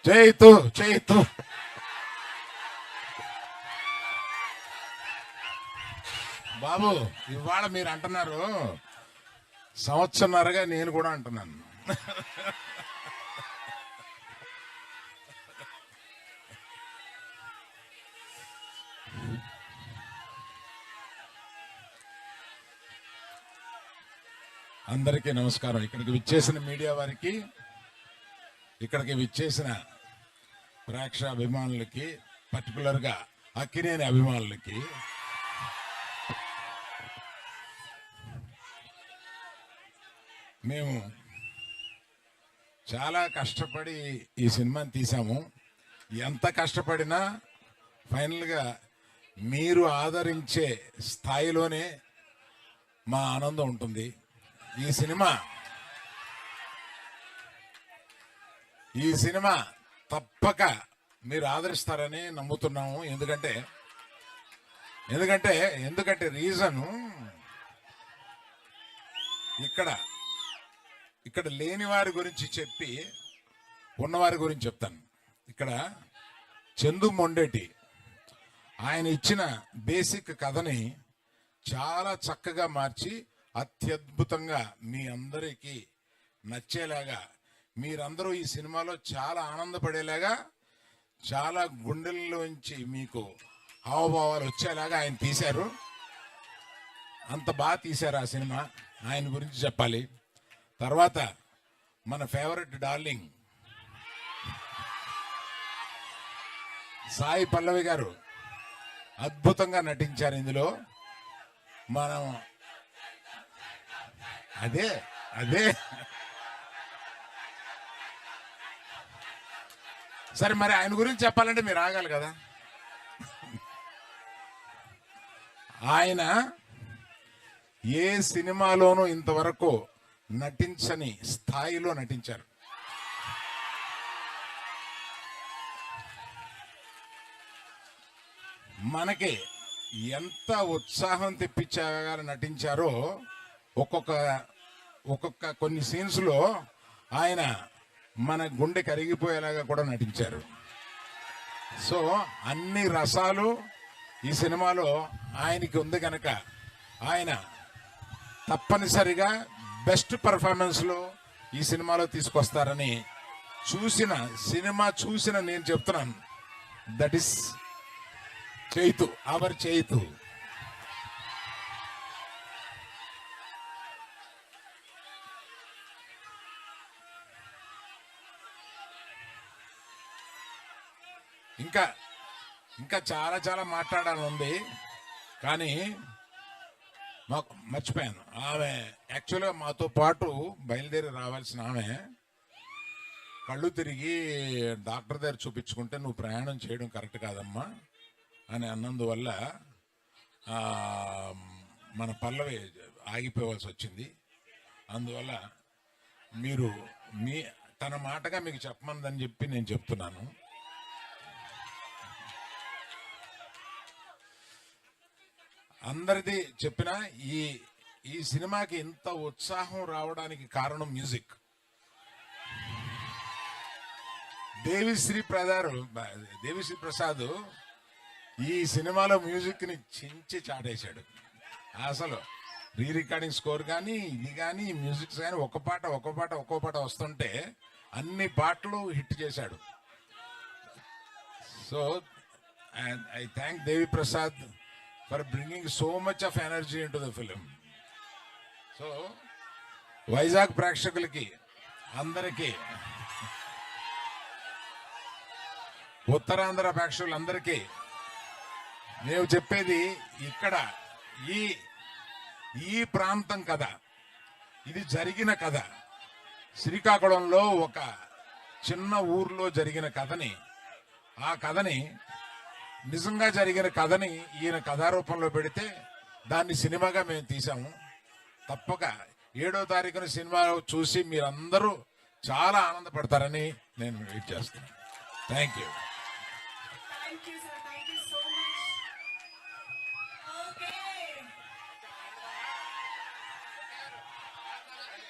చేయితు చేయితు. బాబు ఇవాళ మీరు అంటున్నారు, సంవత్సరంన్నరగా నేను కూడా అంటున్నాను. అందరికీ నమస్కారం. ఇక్కడికి విచ్చేసిన మీడియా వారికి, ఇక్కడికి విచ్చేసిన ప్రేక్ష అభిమానులకి, పర్టికులర్గా అక్కినేని అభిమానులకి మేము చాలా కష్టపడి ఈ సినిమాని తీసాము. ఎంత కష్టపడినా ఫైనల్గా మీరు ఆదరించే స్థాయిలోనే మా ఆనందం ఉంటుంది. ఈ సినిమా తప్పక మీరు ఆదరిస్తారని నమ్ముతున్నాము. ఎందుకంటే రీజను ఇక్కడ లేని వారి గురించి చెప్పి ఉన్నవారి గురించి చెప్తాను. ఇక్కడ చందు మొండేటి ఆయన ఇచ్చిన బేసిక్ కథని చాలా చక్కగా మార్చి అత్యద్భుతంగా మీ అందరికీ నచ్చేలాగా, మీరందరూ ఈ సినిమాలో చాలా ఆనందపడేలాగా, చాలా గుండెల్లోంచి మీకు హావభావాలు వచ్చేలాగా ఆయన తీశారు. అంత బాగా తీశారు ఆ సినిమా. ఆయన గురించి చెప్పాలి. తర్వాత మన ఫేవరెట్ డార్లింగ్ సాయి పల్లవి గారు అద్భుతంగా నటించారు ఇందులో. మనం అదే సరే, మరి ఆయన గురించి చెప్పాలంటే మీరు ఆగాలి కదా. ఆయన ఏ సినిమాలోనూ ఇంతవరకు నటించని స్థాయిలో నటించారు. మనకి ఎంత ఉత్సాహం తెప్పించగా నటించారో, ఒక్కొక్క కొన్ని సీన్స్లో ఆయన మన గుండె కరిగిపోయేలాగా కూడా నటించారు. సో అన్ని రసాలు ఈ సినిమాలో ఆయనకి ఉంది కనుక ఆయన తప్పనిసరిగా బెస్ట్ పర్ఫార్మెన్స్లో ఈ సినిమాలో తీసుకొస్తారని చూసిన నేను చెప్తున్నాను. That is Chaitu, our Chaitu. ఇంకా చాలా చాలా మాట్లాడాలని ఉంది, కానీ మాకు మర్చిపోయాను. ఆమె యాక్చువల్గా మాతో పాటు బయలుదేరి రావాల్సిన ఆమె కళ్ళు తిరిగి డాక్టర్ దగ్గర చూపించుకుంటే నువ్వు ప్రయాణం చేయడం కరెక్ట్ కాదమ్మా అని అన్నందువల్ల మన పల్లవి ఆగిపోవాల్సి వచ్చింది. అందువల్ల మీరు తన మాటగా మీకు చెప్పమందని చెప్పి నేను చెప్తున్నాను. అందరిది చెప్పిన ఈ సినిమాకి ఇంత ఉత్సాహం రావడానికి కారణం మ్యూజిక్. దేవిశ్రీ ప్రసాద్ ఈ సినిమాలో మ్యూజిక్ ని చించి చాటేశాడు. అసలు రీ రికార్డింగ్ స్కోర్ కానీ ఇది కానీ మ్యూజిక్స్ కానీ ఒక్కో పాట వస్తుంటే అన్ని పాటలు హిట్ చేశాడు. So I thank Devi Prasad for bringing so much of energy into the film. So Vizag ప్రేక్షకులకి అందరికీ, ఉత్తరాంధ్ర ప్రేక్షకులందరికీ నేను చెప్పేది, ఇక్కడ ఈ ప్రాంతం కథ, ఇది జరిగిన కథ. శ్రీకాకుళంలో ఒక చిన్న ఊర్లో జరిగిన కథని, ఆ కథని నిజంగా జరిగిన కథని ఈయన కథారూపంలో పెడితే దాన్ని సినిమాగా మేము తీసాము. తప్పక 7వ తారీఖున సినిమా చూసి మీరందరూ చాలా ఆనందపడతారని నేను వెయిట్ చేస్తున్నాను. Thank you.